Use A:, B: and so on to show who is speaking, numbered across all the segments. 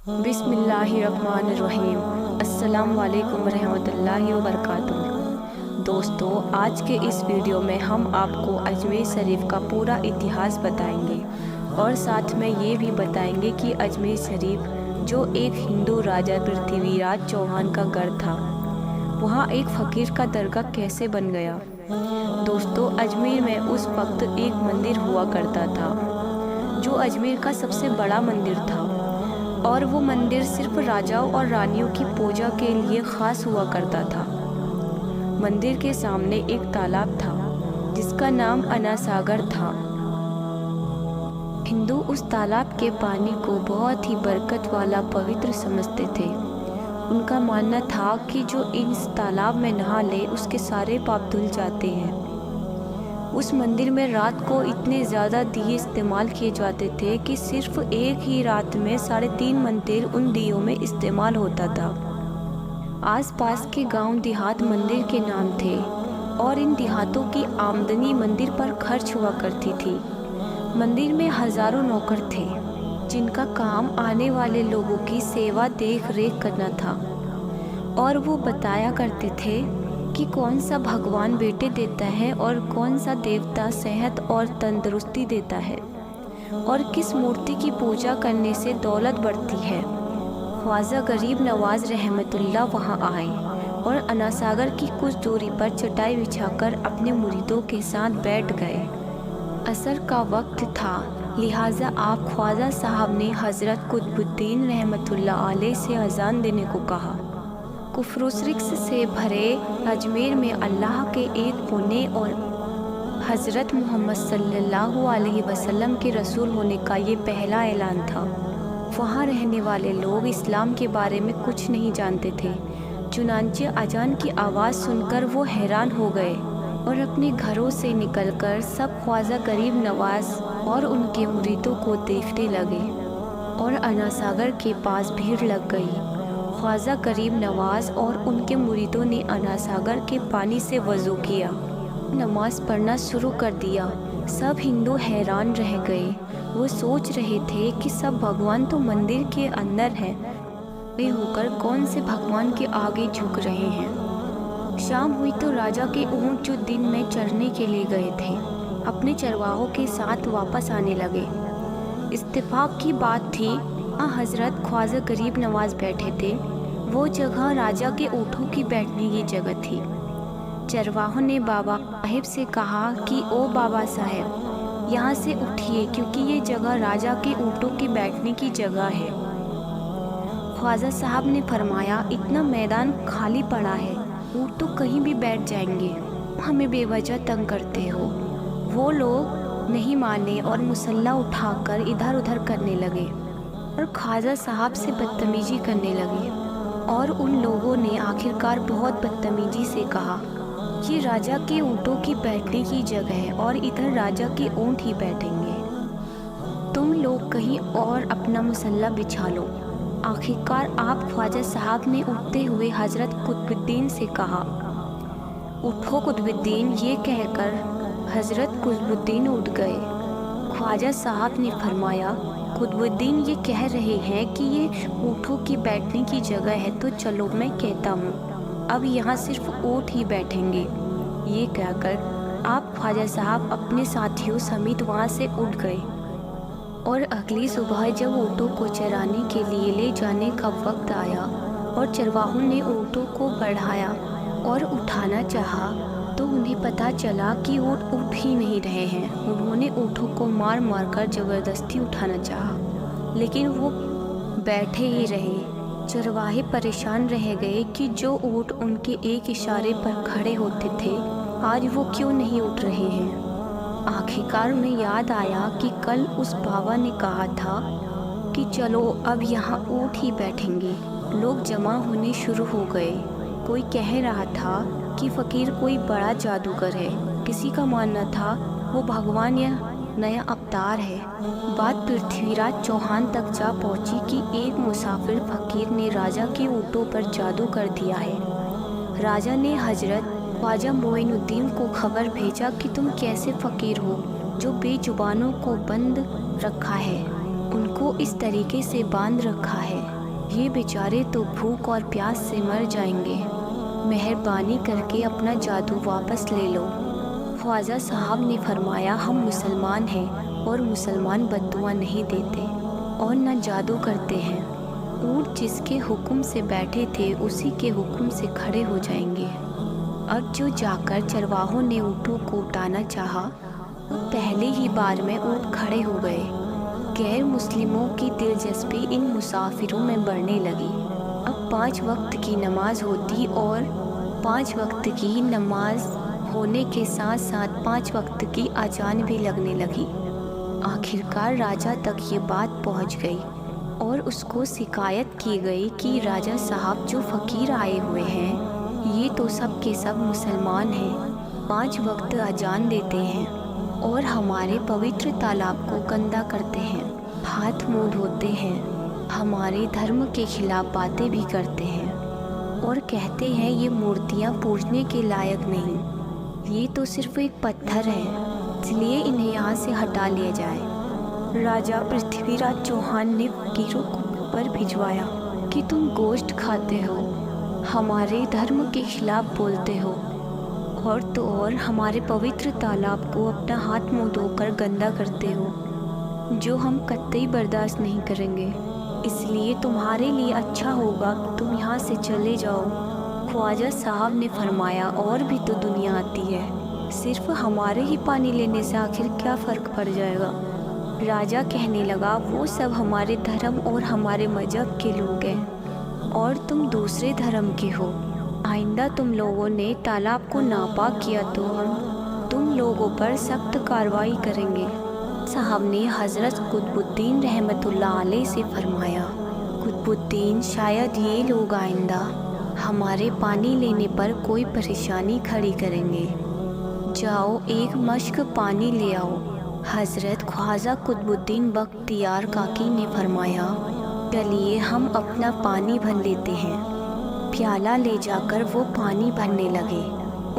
A: बिस्मिल्लाहिर्रहमानिर्रहीम। अस्सलाम वालेकुम रहमतुल्लाहि व बरकातुहू। दोस्तों, आज के इस वीडियो में हम आपको अजमेर शरीफ का पूरा इतिहास बताएंगे और साथ में ये भी बताएंगे कि अजमेर शरीफ जो एक हिंदू राजा पृथ्वीराज चौहान का गढ़ था, वहाँ एक फ़कीर का दरगाह कैसे बन गया। दोस्तों, अजमेर में उस वक्त एक मंदिर हुआ करता था जो अजमेर का सबसे बड़ा मंदिर था और वो मंदिर सिर्फ राजाओं और रानियों की पूजा के लिए ख़ास हुआ करता था। मंदिर के सामने एक तालाब था जिसका नाम अनासागर था। हिंदू उस तालाब के पानी को बहुत ही बरकत वाला पवित्र समझते थे। उनका मानना था कि जो इस तालाब में नहा ले उसके सारे पाप धुल जाते हैं। उस मंदिर में रात को इतने ज़्यादा दिए इस्तेमाल किए जाते थे कि सिर्फ एक ही रात में 3.5 मंदिर उन दियों में इस्तेमाल होता था। आसपास के गांव देहात मंदिर के नाम थे और इन देहातों की आमदनी मंदिर पर खर्च हुआ करती थी। मंदिर में हज़ारों नौकर थे जिनका काम आने वाले लोगों की सेवा देख रेख करना था और वो बताया करते थे कि कौन सा भगवान बेटे देता है और कौन सा देवता सेहत और तंदुरुस्ती देता है और किस मूर्ति की पूजा करने से दौलत बढ़ती है। ख्वाजा गरीब नवाज रहमतुल्लाह वहाँ आए और अनासागर की कुछ दूरी पर चटाई बिछाकर अपने मुरीदों के साथ बैठ गए। असर का वक्त था, लिहाजा आप ख्वाजा साहब ने हज़रत कुतुबुद्दीन रहमतुल्लाह अलैह से अजान देने को कहा। कुफ्र शिर्क से भरे अजमेर में अल्लाह के एक होने और हज़रत मोहम्मद सल्लल्लाहु अलैहि वसल्लम के रसूल होने का ये पहला ऐलान था। वहाँ रहने वाले लोग इस्लाम के बारे में कुछ नहीं जानते थे। चुनांचे अजान की आवाज़ सुनकर वो हैरान हो गए और अपने घरों से निकलकर सब ख्वाजा गरीब नवाज और उनके मुरीदों को देखने लगे और अनासागर के पास भीड़ लग गई। ख्वाजा गरीब नवाज और उनके मुरीदों ने अनासागर के पानी से वज़ू किया, नमाज पढ़ना शुरू कर दिया। सब हिंदू हैरान रह गए। वो सोच रहे थे कि सब भगवान तो मंदिर के अंदर हैं, वे होकर कौन से भगवान के आगे झुक रहे हैं। शाम हुई तो राजा के ऊँट जो दिन में चरने के लिए गए थे अपने चरवाहों के साथ वापस आने लगे। इत्तेफाक की बात थी, हज़रत ख्वाजा गरीब नवाज बैठे थे। वो जगह राजा के ऊँटों की बैठने की जगह थी। चरवाहों ने बाबा साहेब से कहा कि ओ बाबा साहेब, यहाँ से उठिए क्योंकि ये जगह राजा के ऊँटों की बैठने की जगह है। ख्वाजा साहब ने फरमाया, इतना मैदान खाली पड़ा है, ऊँट तो कहीं भी बैठ जाएंगे, हमें बेवजह तंग करते हो। वो लोग नहीं माने और मुसल्ला उठाकर इधर उधर करने लगे और ख्वाजा साहब से बदतमीजी करने लगे और उन लोगों ने आखिरकार बहुत बदतमीजी से कहा, ये राजा के ऊँटों की बैठने की जगह है और इधर राजा के ऊँट ही बैठेंगे, तुम लोग कहीं और अपना मुसल्ला बिछा लो। आखिरकार आप ख्वाजा साहब ने उठते हुए हज़रत कुतुबुद्दीन से कहा, उठो कुतुबुद्दीन। ये कहकर हज़रत कुतुबुद्दीन उठ गए। ख्वाजा साहब ने फरमाया, कुतुबुद्दीन ये कह रहे हैं कि ये ऊँटों की बैठने की जगह है, तो चलो मैं कहता हूँ अब यहाँ सिर्फ ऊँट ही बैठेंगे। ये कहकर आप ख्वाजा साहब अपने साथियों समेत वहाँ से उठ गए और अगली सुबह जब ऊँटों को चराने के लिए ले जाने का वक्त आया और चरवाहों ने ऊँटों को बढ़ाया और उठाना चाहा तो उन्हें पता चला कि ऊँट उठ ही नहीं रहे हैं। उन्होंने ऊँटों को मार मार कर ज़बरदस्ती उठाना चाहा, लेकिन वो बैठे ही रहे। चरवाहे परेशान रह गए कि जो ऊँट उनके एक इशारे पर खड़े होते थे आज वो क्यों नहीं उठ रहे हैं। आखिरकार उन्हें याद आया कि कल उस बाबा ने कहा था कि चलो अब यहाँ ऊँट ही बैठेंगे। लोग जमा होने शुरू हो गए। कोई कह रहा था कि फ़कीर कोई बड़ा जादूगर है, किसी का मानना था वो भगवान या नया अवतार है। बात पृथ्वीराज चौहान तक जा पहुंची कि एक मुसाफिर फ़कीर ने राजा के ऊँटों पर जादू कर दिया है। राजा ने हज़रत ख्वाजा मोइनुद्दीन को खबर भेजा कि तुम कैसे फ़कीर हो जो बेजुबानों को बंद रखा है। उनको इस तरीके से बांध रखा है, ये बेचारे तो भूख और प्यास से मर जाएंगे। मेहरबानी करके अपना जादू वापस ले लो। ख्वाजा साहब ने फरमाया, हम मुसलमान हैं और मुसलमान बद्दुआ नहीं देते और न जादू करते हैं। ऊँट जिसके हुक्म से बैठे थे उसी के हुक्म से खड़े हो जाएंगे। अब जो जाकर चरवाहों ने ऊँटों को उठाना चाहा, वो पहले ही बार में ऊँट खड़े हो गए। गैर मुस्लिमों की दिलचस्पी इन मुसाफिरों में बढ़ने लगी। अब 5 वक्त की नमाज होती और 5 वक्त की नमाज होने के साथ साथ 5 वक्त की अजान भी लगने लगी। आखिरकार राजा तक ये बात पहुंच गई और उसको शिकायत की गई कि राजा साहब, जो फ़कीर आए हुए हैं ये तो सब के सब मुसलमान हैं, 5 वक्त अजान देते हैं और हमारे पवित्र तालाब को गंदा करते हैं, हाथ मुंह धोते हैं, हमारे धर्म के खिलाफ बातें भी करते हैं और कहते हैं ये मूर्तियाँ पूजने के लायक नहीं, ये तो सिर्फ एक पत्थर है, इसलिए इन्हें यहाँ से हटा लिया जाए। राजा पृथ्वीराज चौहान ने फकीरों को पर भिजवाया कि तुम गोश्त खाते हो, हमारे धर्म के खिलाफ बोलते हो और तो और हमारे पवित्र तालाब को अपना हाथ मुंह धोकर गंदा करते हो, जो हम कतई बर्दाश्त नहीं करेंगे। इसलिए तुम्हारे लिए अच्छा होगा कि तुम यहाँ से चले जाओ। ख्वाजा साहब ने फरमाया, और भी तो दुनिया आती है, सिर्फ हमारे ही पानी लेने से आखिर क्या फ़र्क पड़ जाएगा। राजा कहने लगा, वो सब हमारे धर्म और हमारे मजहब के लोग हैं और तुम दूसरे धर्म के हो। आइंदा तुम लोगों ने तालाब को नापाक किया तो हम तुम लोगों पर सख्त कार्रवाई करेंगे। साहब ने हज़रत कुतुबुद्दीन रहमतुल्लाह अलैह से फरमाया, कुतुबुद्दीन, शायद ये लोग आइंदा हमारे पानी लेने पर कोई परेशानी खड़ी करेंगे। जाओ एक मश्क पानी ले आओ। हज़रत ख्वाजा कुतुबुद्दीन बख्तियार काकी ने फरमाया, चलिए हम अपना पानी भर लेते हैं। प्याला ले जाकर वो पानी भरने लगे।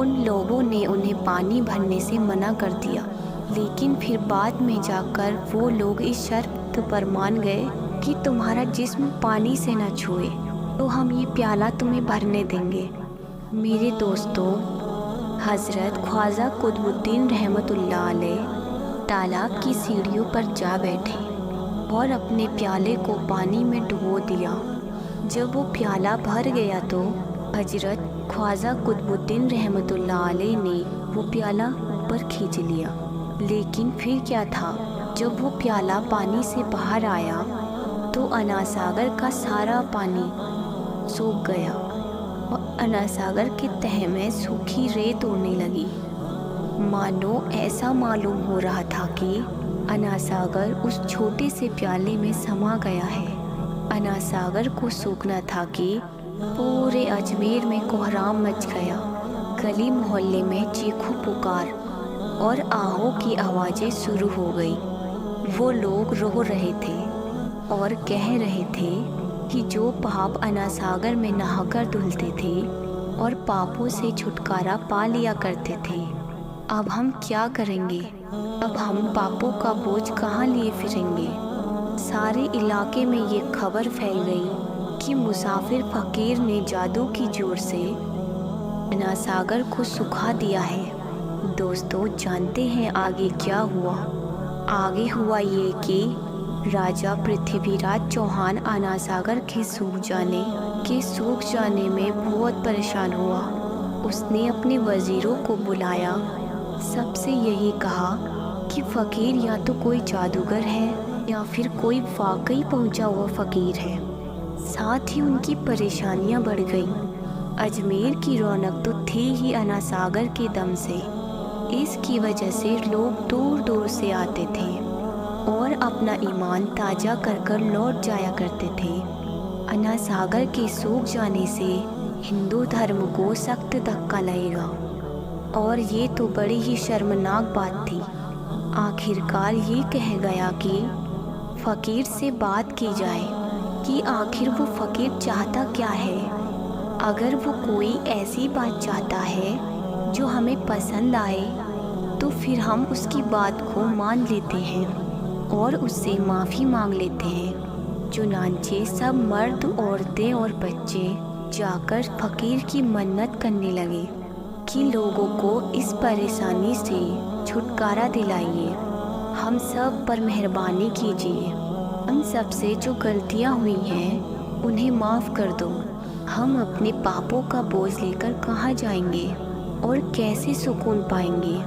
A: उन लोगों ने उन्हें पानी भरने से मना कर दिया, लेकिन फिर बाद में जाकर वो लोग इस शर्त पर मान गए कि तुम्हारा जिस्म पानी से न छुए तो हम ये प्याला तुम्हें भरने देंगे। मेरे दोस्तों, हज़रत ख्वाजा कुतुबुद्दीन रहमतुल्लाह अलैह तालाब की सीढ़ियों पर जा बैठे और अपने प्याले को पानी में डुबो दिया। जब वो प्याला भर गया तो हज़रत ख्वाजा कुतुबुद्दीन रहमतुल्लाह अलैह ने वो प्याला ऊपर खींच लिया। लेकिन फिर क्या था, जब वो प्याला पानी से बाहर आया तो अनासागर का सारा पानी सूख गया और अनासागर के तह में सूखी रेत उड़ने लगी। मानो ऐसा मालूम हो रहा था कि अनासागर उस छोटे से प्याले में समा गया है। अनासागर को सूखना था कि पूरे अजमेर में कोहराम मच गया। गली मोहल्ले में चीखों पुकार और आहों की आवाज़ें शुरू हो गई। वो लोग रो रहे थे और कह रहे थे कि जो पाप अनासागर में नहाकर धुलते थे और पापों से छुटकारा पा लिया करते थे, अब हम क्या करेंगे? अब हम पापों का बोझ कहाँ लिए फिरेंगे? सारे इलाके में ये खबर फैल गई कि मुसाफिर फ़कीर ने जादू की जोर से अनासागर को सुखा दिया है। दोस्तों, जानते हैं आगे क्या हुआ? आगे हुआ ये कि राजा पृथ्वीराज चौहान अनासागर के सूख जाने में बहुत परेशान हुआ। उसने अपने वज़ीरों को बुलाया, सबसे यही कहा कि फ़कीर या तो कोई जादूगर है या फिर कोई वाकई पहुंचा हुआ फ़कीर है। साथ ही उनकी परेशानियां बढ़ गईं। अजमेर की रौनक तो थी ही अनासागर के दम से। इसकी वजह से लोग दूर दूर से आते थे और अपना ईमान ताज़ा कर कर लौट जाया करते थे। अनासागर के सूख जाने से हिंदू धर्म को सख्त धक्का लगेगा और ये तो बड़ी ही शर्मनाक बात थी। आखिरकार ये कह गया कि फ़कीर से बात की जाए कि आखिर वो फ़कीर चाहता क्या है। अगर वो कोई ऐसी बात चाहता है जो हमें पसंद आए तो फिर हम उसकी बात को मान लेते हैं। और उससे माफ़ी मांग लेते हैं। चुनांचे सब मर्द, औरतें और बच्चे जाकर फ़कीर की मन्नत करने लगे कि लोगों को इस परेशानी से छुटकारा दिलाइए, हम सब पर मेहरबानी कीजिए, हम सब से जो गलतियाँ हुई हैं उन्हें माफ़ कर दो। हम अपने पापों का बोझ लेकर कहाँ जाएंगे और कैसे सुकून पाएंगे,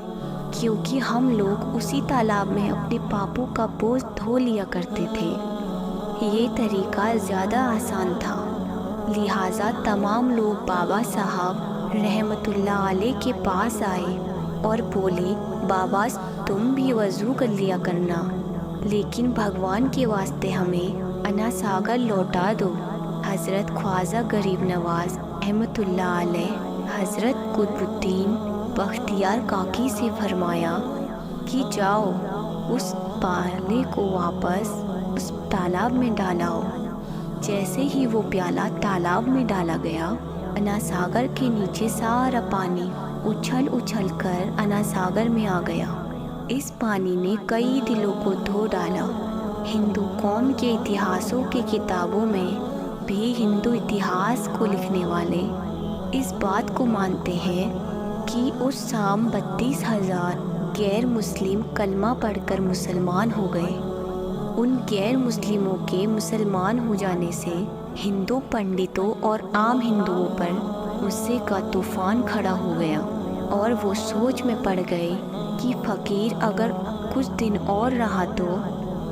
A: क्योंकि हम लोग उसी तालाब में अपने पापों का बोझ धो लिया करते थे। ये तरीका ज़्यादा आसान था, लिहाजा तमाम लोग बाबा साहब रहमतुल्लाह अलैह के पास आए और बोले, बाबा तुम भी वज़ू कर लिया करना, लेकिन भगवान के वास्ते हमें अना सागर लौटा दो। हज़रत ख्वाजा गरीब नवाज़ रहमतुल्लाह अलैह हज़रत कुतुबुद्दीन बख्तियार काकी से फरमाया कि जाओ उस प्याले को वापस उस तालाब में डालाओ। जैसे ही वो प्याला तालाब में डाला गया, अना सागर के नीचे सारा पानी उछल उछल कर अना सागर में आ गया। इस पानी ने कई दिलों को धो डाला। हिंदू कौम के इतिहासों की किताबों में भी हिंदू इतिहास को लिखने वाले इस बात को मानते हैं कि उस शाम 32,000 गैर मुस्लिम कलमा पढ़कर मुसलमान हो गए। उन गैर मुस्लिमों के मुसलमान हो जाने से हिंदू पंडितों और आम हिंदुओं पर गुस्से का तूफान खड़ा हो गया और वो सोच में पड़ गए कि फ़कीर अगर कुछ दिन और रहा तो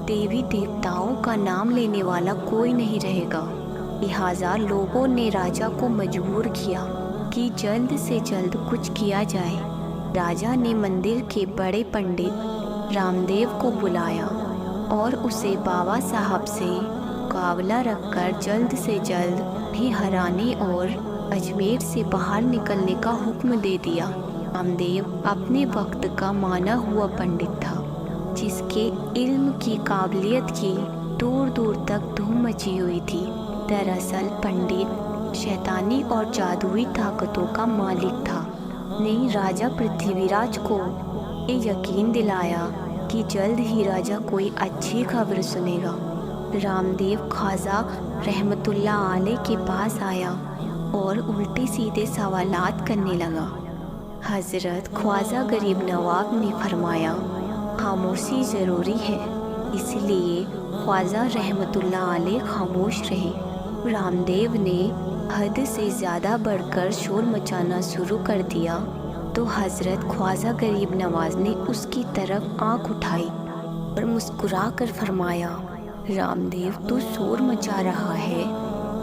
A: देवी देवताओं का नाम लेने वाला कोई नहीं रहेगा। लिहाजा लोगों ने राजा को मजबूर किया कि जल्द से जल्द कुछ किया जाए। राजा ने मंदिर के बड़े पंडित रामदेव को बुलाया और उसे बाबा साहब से मुकाबला रखकर जल्द से जल्द भी हराने और अजमेर से बाहर निकलने का हुक्म दे दिया। रामदेव अपने वक्त का माना हुआ पंडित था, जिसके इल्म की काबिलियत की दूर दूर तक धूम मची हुई थी। दरअसल पंडित शैतानी और जादुई ताकतों का मालिक था। ने राजा पृथ्वीराज को ये यकीन दिलाया कि जल्द ही राजा कोई अच्छी खबर सुनेगा। रामदेव ख्वाजा रहमतुल्लाह अलैह के पास आया और उल्टे सीधे सवालात करने लगा। हज़रत ख्वाजा गरीब नवाब ने फरमाया, खामोशी ज़रूरी है, इसलिए ख्वाजा रहमतुल्लाह अलैह खामोश रहे। रामदेव ने हद से ज़्यादा बढ़कर शोर मचाना शुरू कर दिया तो हज़रत ख्वाजा गरीब नवाज ने उसकी तरफ आंख उठाई और मुस्कुरा कर फरमाया, रामदेव तू शोर मचा रहा है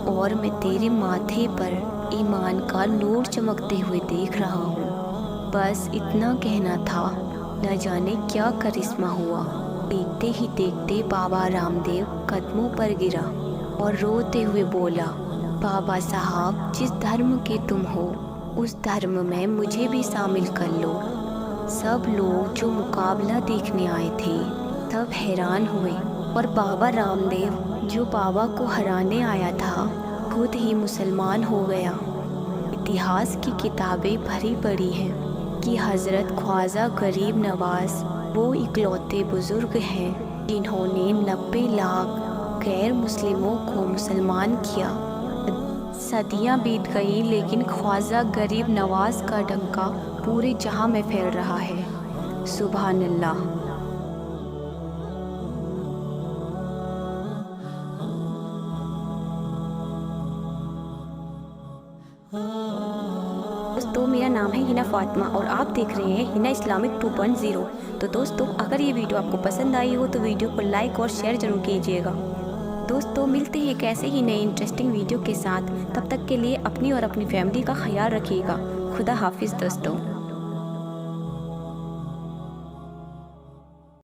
A: और मैं तेरे माथे पर ईमान का नूर चमकते हुए देख रहा हूँ। बस इतना कहना था, न जाने क्या करिश्मा हुआ। देखते ही देखते बाबा रामदेव कदमों पर गिरा और रोते हुए बोला, बाबा साहब जिस धर्म के तुम हो उस धर्म में मुझे भी शामिल कर लो। सब लोग जो मुकाबला देखने आए थे तब हैरान हुए और बाबा रामदेव जो बाबा को हराने आया था खुद ही मुसलमान हो गया। इतिहास की किताबें भरी पड़ी हैं कि हज़रत ख्वाजा गरीब नवाज वो इकलौते बुज़ुर्ग हैं जिन्होंने 90 लाख गैर मुस्लिमों को मुसलमान किया। सदियां बीत गई लेकिन ख्वाजा गरीब नवाज का डंका पूरे जहां में फैल रहा है। सुभान अल्लाह। दोस्तों मेरा नाम है हिना फातिमा और आप देख रहे हैं हिना इस्लामिक 2.0। तो दोस्तों अगर ये वीडियो आपको पसंद आई हो तो वीडियो को लाइक और शेयर ज़रूर कीजिएगा। दोस्तों मिलते हैं एक ऐसे ही नए इंटरेस्टिंग वीडियो के साथ। तब तक के लिए अपनी और अपनी फैमिली का ख्याल रखिएगा। खुदा हाफिज़ दोस्तों।